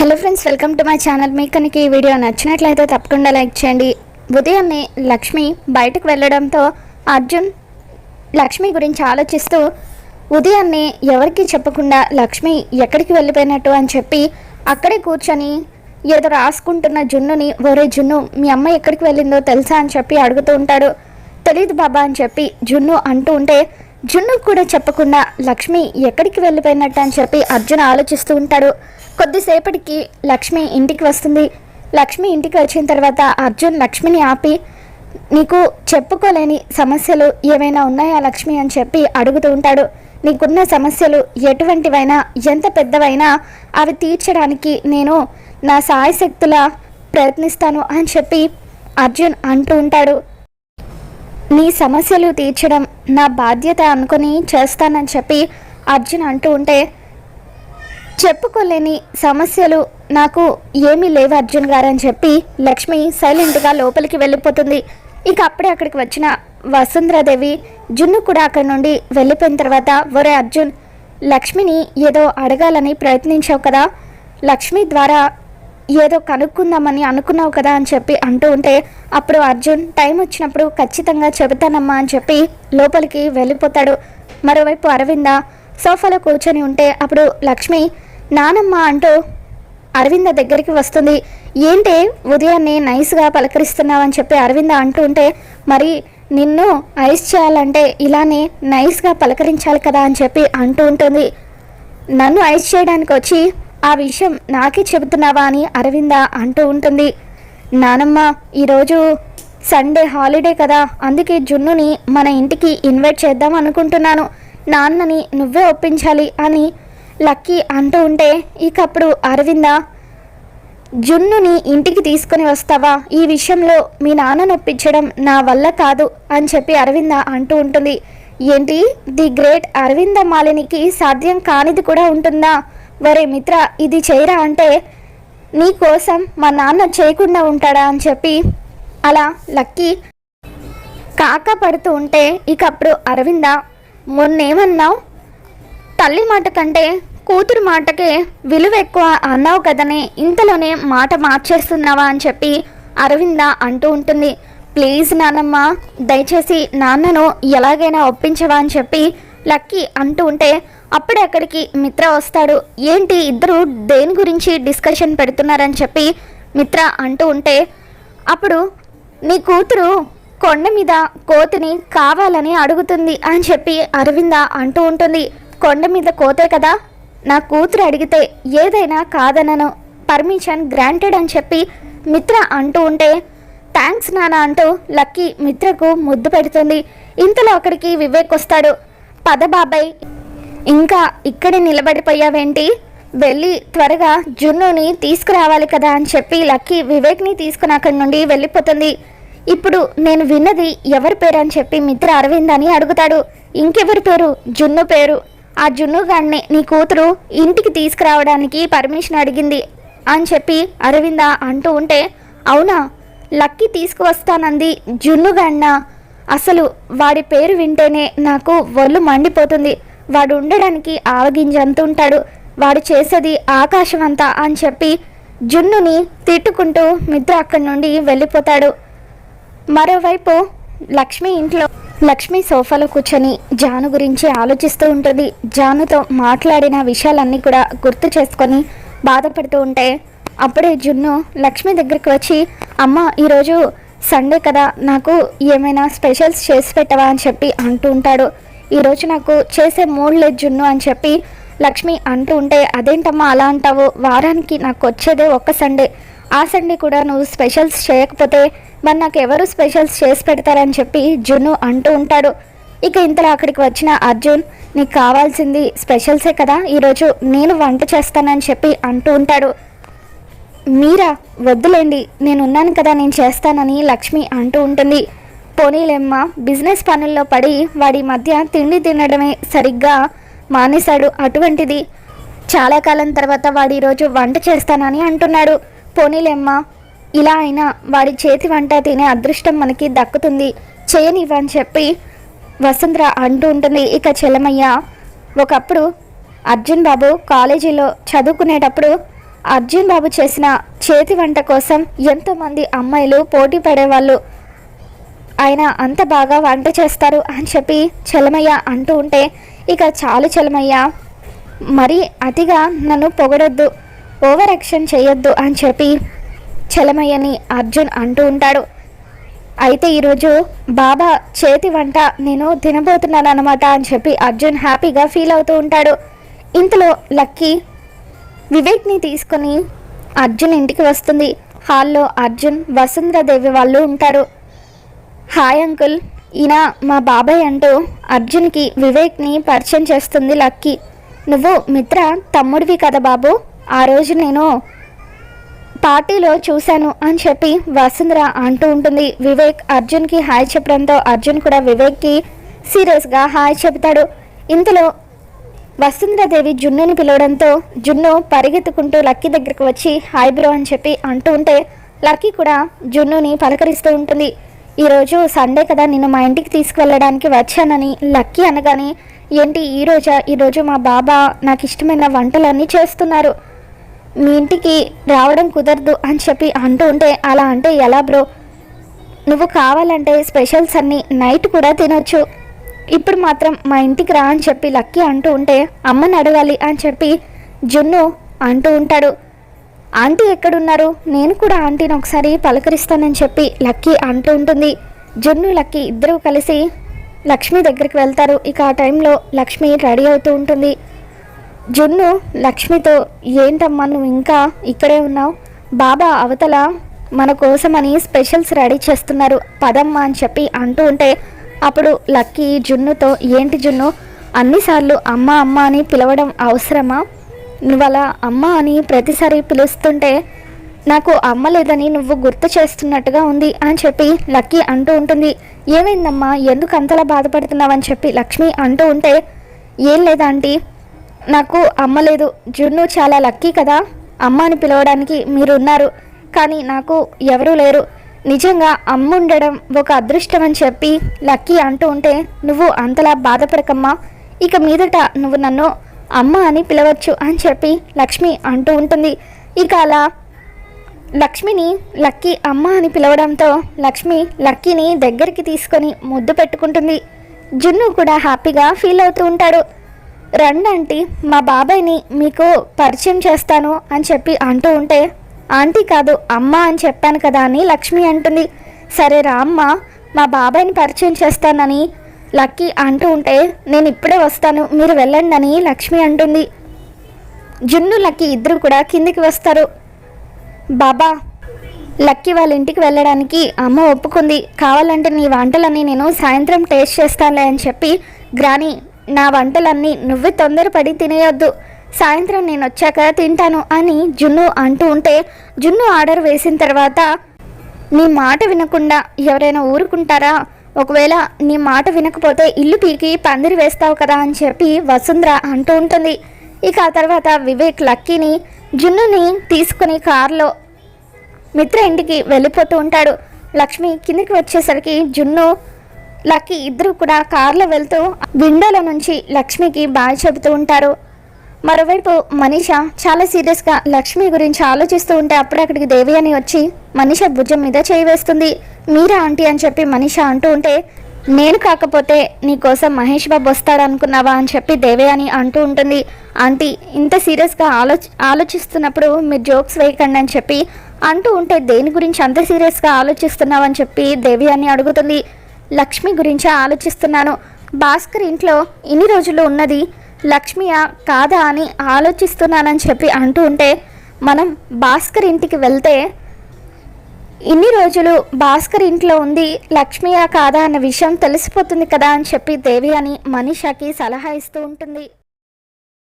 Hello friends, welcome to my channel. మీకు కనుక ఈ వీడియో నచ్చినట్లయితే తప్పకుండా లైక్ చేయండి. ఉదయాన్నే లక్ష్మి బయటకు వెళ్ళడంతో అర్జున్ లక్ష్మి గురించి ఆలోచిస్తూ ఉదయాన్నే ఎవరికి చెప్పకుండా లక్ష్మి ఎక్కడికి వెళ్ళిపోయినట్టు అని చెప్పి అక్కడే కూర్చొని ఏదో రాసుకుంటున్న జున్నుని, ఒరే జున్ను, మీ అమ్మ ఎక్కడికి వెళ్ళిందో తెలుసా అని చెప్పి అడుగుతూ ఉంటాడు. తెలీదు బాబా అని చెప్పి జున్ను అంటూ ఉంటే జున్ను కూడా చెప్పకుండా లక్ష్మి ఎక్కడికి వెళ్ళిపోయినట్టు అని చెప్పి అర్జున్ ఆలోచిస్తూ ఉంటాడు. కొద్దిసేపటికి లక్ష్మి ఇంటికి వస్తుంది. లక్ష్మి ఇంటికి వచ్చిన తర్వాత అర్జున్ లక్ష్మిని ఆపి, నీకు చెప్పుకోలేని సమస్యలు ఏమైనా ఉన్నాయా లక్ష్మి అని చెప్పి అడుగుతూ ఉంటాడు. నీకున్న సమస్యలు ఎటువంటివైనా, ఎంత పెద్దవైనా అవి తీర్చడానికి నేను నా సాయశక్తులా ప్రయత్నిస్తాను అని చెప్పి అర్జున్ అంటూ ఉంటాడు. నీ సమస్యలు తీర్చడం నా బాధ్యత అనుకుని చేస్తానని చెప్పి అర్జున్ అంటూ ఉంటే, చెప్పుకోలేని సమస్యలు నాకు ఏమీ లేవు అర్జున్ గారు అని చెప్పి లక్ష్మి సైలెంట్గా లోపలికి వెళ్ళిపోతుంది. ఇక అప్పుడే అక్కడికి వచ్చిన వసుంధరాదేవి జున్ను కూడా అక్కడి నుండి వెళ్ళిపోయిన తర్వాత, ఒరే అర్జున్, లక్ష్మిని ఏదో అడగాలని ప్రయత్నించావు కదా, లక్ష్మి ద్వారా ఏదో కనుక్కుందామని అనుకున్నావు కదా అని చెప్పి అంటూ ఉంటే, అప్పుడు అర్జున్ టైం వచ్చినప్పుడు ఖచ్చితంగా చెబుతానమ్మా అని చెప్పి లోపలికి వెళ్ళిపోతాడు. మరోవైపు అరవింద సోఫాలో కూర్చొని ఉంటే అప్పుడు లక్ష్మి నానమ్మ అంటూ అరవింద దగ్గరికి వస్తుంది. ఏంటి ఉదయాన్నే నైస్గా పలకరిస్తున్నావు అని చెప్పి అరవింద అంటూ ఉంటే, మరి నిన్ను ఐస్ చేయాలంటే ఇలానే నైస్గా పలకరించాలి కదా అని చెప్పి అంటూ ఉంటుంది. నన్ను ఐస్ చేయడానికి వచ్చి ఆ విషయం నాకే చెబుతున్నావా అని అరవింద అంటూ ఉంటుంది. నానమ్మ, ఈరోజు సండే హాలిడే కదా, అందుకే జున్నుని మన ఇంటికి ఇన్వైట్ చేద్దాం అనుకుంటున్నాను, నాన్నని నువ్వే ఒప్పించాలి అని లక్కీ అంటూ ఉంటే, ఇక అప్పుడు అరవింద, జున్నుని ఇంటికి తీసుకొని వస్తావా, ఈ విషయంలో మీ నాన్నను ఒప్పించడం నా వల్ల కాదు అని చెప్పి అరవింద అంటూ ఉంటుంది. ఏంటి, ది గ్రేట్ అరవింద మాలినికి సాధ్యం కానిది కూడా ఉంటుందా, వరే మిత్ర ఇది చేయరా అంటే నీ కోసం మా నాన్న చేయకుండా ఉంటాడా అని చెప్పి అలా లక్కీ కాక పడుతూ ఉంటే, ఇక అప్పుడు అరవింద, మొన్నేమన్నావు, తల్లి మాట కంటే కూతురు మాటకే విలువ ఎక్కువ అన్నావు కదనే, ఇంతలోనే మాట మార్చేస్తున్నావా అని చెప్పి అరవింద అంటూ ఉంటుంది. ప్లీజ్ నానమ్మ, దయచేసి నాన్నను ఎలాగైనా ఒప్పించవా అని చెప్పి లక్కీ అంటూ ఉంటే అప్పుడే అక్కడికి మిత్ర వస్తాడు. ఏంటి ఇద్దరు దేని గురించి డిస్కషన్ పెడుతున్నారని చెప్పి మిత్ర అంటూ ఉంటే, అప్పుడు నీ కూతురు కొండ మీద కోతిని కావాలని అడుగుతుంది అని చెప్పి అరవింద అంటూ ఉంటుంది. కొండ మీద కోతే కదా, నా కూతురు అడిగితే ఏదైనా కాదనను, పర్మిషన్ గ్రాంటెడ్ అని చెప్పి మిత్ర అంటూ ఉంటే, థ్యాంక్స్ నాన్న అంటూ లక్కీ మిత్రకు ముద్దు పెడుతుంది. ఇంతలో అక్కడికి వివేక్ వస్తాడు. పద బాబాయ్, ఇంకా ఇక్కడే నిలబడిపోయావేంటి, వెళ్ళి త్వరగా జున్నుని తీసుకురావాలి కదా అని చెప్పి లక్కీ వివేక్ని తీసుకుని అక్కడి నుండి వెళ్ళిపోతుంది. ఇప్పుడు నేను విన్నది ఎవరి పేరు అని చెప్పి మిత్ర అరవింద్ అని అడుగుతాడు. ఇంకెవరి పేరు, జున్ను పేరు. ఆ జున్ను గాడిని నీ కూతురు ఇంటికి తీసుకురావడానికి పర్మిషన్ అడిగింది అని చెప్పి అరవింద అంటూ ఉంటే, అవునా, లక్కీ తీసుకువస్తానంది జున్ను గాడినా, అసలు వాడి పేరు వింటేనే నాకు ఒళ్ళు మండిపోతుంది, వాడు ఉండడానికి ఆవగింజంత ఉంటాడు, వాడు చేసేది ఆకాశమంతా అని చెప్పి జున్నుని తిట్టుకుంటూ మిత్ర అక్కడి నుండి వెళ్ళిపోతాడు. మరోవైపు లక్ష్మి సోఫాలో కూర్చొని జాను గురించి ఆలోచిస్తూ ఉంటుంది. జానుతో మాట్లాడిన విషయాలన్నీ కూడా గుర్తు చేసుకొని బాధపడుతూ ఉంటే అప్పుడే జున్ను లక్ష్మి దగ్గరికి వచ్చి, అమ్మ ఈరోజు సండే కదా, నాకు ఏమైనా స్పెషల్స్ చేసి పెట్టవా అని చెప్పి అంటూ ఉంటాడు. ఈరోజు నాకు చేసే మూడ్ లేదు జున్ను అని చెప్పి లక్ష్మి అంటూ ఉంటే, అదేంటమ్మా అలా అంటావు, వారానికి నాకు వచ్చేదే ఒక్క సండే, ఆ సండే కూడా నువ్వు స్పెషల్స్ చేయకపోతే మరి నాకు ఎవరు స్పెషల్స్ చేసి పెడతారని చెప్పి జున్ను అంటూ ఉంటాడు. ఇక ఇంతలో అక్కడికి వచ్చిన అర్జున్, నీకు కావాల్సింది స్పెషల్సే కదా, ఈరోజు నేను వంట చేస్తానని చెప్పి అంటూ ఉంటాడు. మీరా, వద్దులేండి, నేనున్నాను కదా, నేను చేస్తానని లక్ష్మి అంటూ ఉంటుంది. పోనీలేమ్మ, బిజినెస్ పనుల్లో పడి వాడి మధ్య తిండి తినడమే సరిగ్గా మానేశాడు, అటువంటిది చాలా కాలం తర్వాత వాడు ఈరోజు వంట చేస్తానని అంటున్నాడు. పోనీలేమ్మ, ఇలా అయినా వాడి చేతి వంట తినే అదృష్టం మనకి దక్కుతుంది, చేయనివ్వని చెప్పి వసుంధర అంటూ ఉంటుంది. ఇక చెల్లమయ్య, ఒకప్పుడు అర్జున్ బాబు కాలేజీలో చదువుకునేటప్పుడు అర్జున్ బాబు చేసిన చేతి వంట కోసం ఎంతోమంది అమ్మాయిలు పోటీ పడేవాళ్ళు. ఆయన అంత బాగా వంట చేస్తారు అని చెప్పి చలమయ్య అంటూ ఉంటే, ఇక చాలు చలమయ్య, మరీ అతిగా నన్ను పొగడొద్దు, ఓవర్ యాక్షన్ చేయొద్దు అని చెప్పి చలమయ్యని అర్జున్ అంటూ ఉంటాడు. అయితే ఈరోజు బాబా చేతి వంట నేను తినబోతున్నాను అనమాట అని చెప్పి అర్జున్ హ్యాపీగా ఫీల్ అవుతూ ఉంటాడు. ఇంతలో లక్కీ వివేక్ని తీసుకొని అర్జున్ ఇంటికి వస్తుంది. హాల్లో అర్జున్, వసుంధరాదేవి వాళ్ళు ఉంటారు. హాయ్ అంకుల్, ఈయన మా బాబాయ్ అంటూ అర్జున్కి వివేక్ని పరిచయం చేస్తుంది లక్కీ. నువ్వు మిత్ర తమ్ముడివి కదా బాబు, ఆ రోజు నేను పార్టీలో చూశాను అని చెప్పి వసుంధర అంటూ ఉంటుంది. వివేక్ అర్జున్కి హాయ్ చెప్పడంతో అర్జున్ కూడా వివేక్కి సీరియస్గా హాయ్ చెబుతాడు. ఇంతలో వసుంధరాదేవి జున్నుని పిలవడంతో జున్ను పరిగెత్తుకుంటూ లక్కీ దగ్గరకు వచ్చి హాయ్ బ్రో అని చెప్పి అంటూ ఉంటే లక్కీ కూడా జున్నుని పలకరిస్తూ ఉంటుంది. ఈరోజు సండే కదా, నిన్ను మా ఇంటికి తీసుకువెళ్ళడానికి వచ్చానని లక్కీ అనగానే, ఏంటి ఈరోజు మా బాబా నాకు ఇష్టమైన వంటలన్నీ చేస్తున్నారు, మీ ఇంటికి రావడం కుదరదు అని చెప్పి అంటూ ఉంటే, అలా అంటే ఎలా బ్రో, నువ్వు కావాలంటే స్పెషల్స్ అన్నీ నైట్ కూడా తినొచ్చు, ఇప్పుడు మాత్రం మా ఇంటికి రా అని చెప్పి లక్కీ అంటూ ఉంటే, అమ్మని అడగాలి అని చెప్పి జున్ను అంటూ ఉంటాడు. ఆంటీ ఎక్కడున్నారు, నేను కూడా ఆంటీని ఒకసారి పలకరిస్తానని చెప్పి లక్కీ అంటూ ఉంటుంది. జున్ను లక్కీ ఇద్దరూ కలిసి లక్ష్మి దగ్గరికి వెళ్తారు. ఇక ఆ టైంలో లక్ష్మి రెడీ అవుతూ ఉంటుంది. జున్ను లక్ష్మితో, ఏంటమ్మా నువ్వు ఇంకా ఇక్కడే ఉన్నావు, బాబా అవతల మన కోసమని స్పెషల్స్ రెడీ చేస్తున్నారు, పదమ్మా అని చెప్పి అంటూ ఉంటే, అప్పుడు లక్కీ జున్నుతో, ఏంటి జున్ను అన్నిసార్లు అమ్మ అమ్మ అని పిలవడం అవసరమా, నువ్వు అలా అమ్మ అని ప్రతిసారి పిలుస్తుంటే నాకు అమ్మ లేదని నువ్వు గుర్తు చేస్తున్నట్టుగా ఉంది అని చెప్పి లక్కీ అంటూ ఉంటుంది. ఏమైందమ్మా, ఎందుకు అంతలా బాధపడుతున్నావని చెప్పి లక్ష్మి అంటూ ఉంటే, ఏం లేదా ఆంటీ, నాకు అమ్మ లేదు, జున్ను చాలా లక్కీ కదా, అమ్మ అని పిలవడానికి మీరు ఉన్నారు, కానీ నాకు ఎవరూ లేరు, నిజంగా అమ్మ ఉండడం ఒక అదృష్టం అని చెప్పి లక్కీ అంటూ ఉంటే, నువ్వు అంతలా బాధపడకమ్మా, ఇక మీదట నువ్వు నన్ను అమ్మ అని పిలవచ్చు అని చెప్పి లక్ష్మి అంటూ ఉంటుంది. ఇక అలా లక్ష్మిని లక్కీ అమ్మ అని పిలవడంతో లక్ష్మి లక్కీని దగ్గరికి తీసుకొని ముద్దు పెట్టుకుంటుంది. జున్ను కూడా హ్యాపీగా ఫీల్ అవుతూ ఉంటాడు. రండి ఆంటీ, మా బాబాయ్ని మీకు పరిచయం చేస్తాను అని చెప్పి అంటూ ఉంటే, ఆంటీ కాదు అమ్మ అని చెప్పాను కదా అని లక్ష్మి అంటుంది. సరే రా అమ్మ, మా బాబాయ్ని పరిచయం చేస్తానని లక్కీ అంటూ ఉంటే, నేను ఇప్పుడే వస్తాను మీరు వెళ్ళండి అని లక్ష్మి అంటుంది. జున్ను లక్కీ ఇద్దరు కూడా కిందికి వస్తారు. బాబా, లక్కీ వాళ్ళ ఇంటికి వెళ్ళడానికి అమ్మ ఒప్పుకుంది, కావాలంటే నీ వంటలన్నీ నేను సాయంత్రం టేస్ట్ చేస్తానులే అని చెప్పి, గ్రాని నా వంటలన్నీ నువ్వే తొందరపడి తినేయొద్దు, సాయంత్రం నేను వచ్చాక తింటాను అని జున్ను అంటూ ఉంటే, జున్ను ఆర్డర్ వేసిన తర్వాత నీ మాట వినకుండా ఎవరైనా ఊరుకుంటారా, ఒకవేళ నీ మాట వినకపోతే ఇల్లు పీకి పందిరి వేస్తావు కదా అని చెప్పి వసుంధర అంటూ ఉంటుంది. ఇక ఆ తర్వాత వివేక్ లక్కీని జున్నుని తీసుకుని కారులో మిత్ర ఇంటికి వెళ్ళిపోతూ ఉంటాడు. లక్ష్మి కిందికి వచ్చేసరికి జున్ను లక్కీ ఇద్దరు కూడా కారులో వెళ్తూ విండోల నుంచి లక్ష్మికి బాయ్ చెబుతూ ఉంటారు. మరోవైపు మనీష చాలా సీరియస్గా లక్ష్మి గురించి ఆలోచిస్తూ ఉంటే అప్పుడు అక్కడికి దేవి అని వచ్చి మనీష భుజం మీద చేయి వేస్తుంది. మీరా ఆంటీ అని చెప్పి మనీష అంటూ ఉంటే, నేను కాకపోతే నీకోసం మహేష్ బాబు వస్తాడనుకున్నావా అని చెప్పి దేవి అని అంటూ ఉంటుంది. ఆంటీ ఇంత సీరియస్గా ఆలోచిస్తున్నప్పుడు మీరు జోక్స్ వేయకండి అని చెప్పి అంటూ ఉంటే, దేని గురించి అంత సీరియస్గా ఆలోచిస్తున్నావు అని చెప్పి దేవి అని అడుగుతుంది. లక్ష్మి గురించి ఆలోచిస్తున్నాను, భాస్కర్ ఇంట్లో ఇన్ని రోజులు ఉన్నది లక్ష్మియా కాదా అని ఆలోచిస్తున్నానని చెప్పి అంటూ ఉంటే, మనం భాస్కర్ ఇంటికి వెళ్తే ఇన్ని రోజులు భాస్కర్ ఇంట్లో ఉంది లక్ష్మియా కాదా అన్న విషయం తెలిసిపోతుంది కదా అని చెప్పి దేవి అని మనీషాకి సలహా ఇస్తూ ఉంటుంది.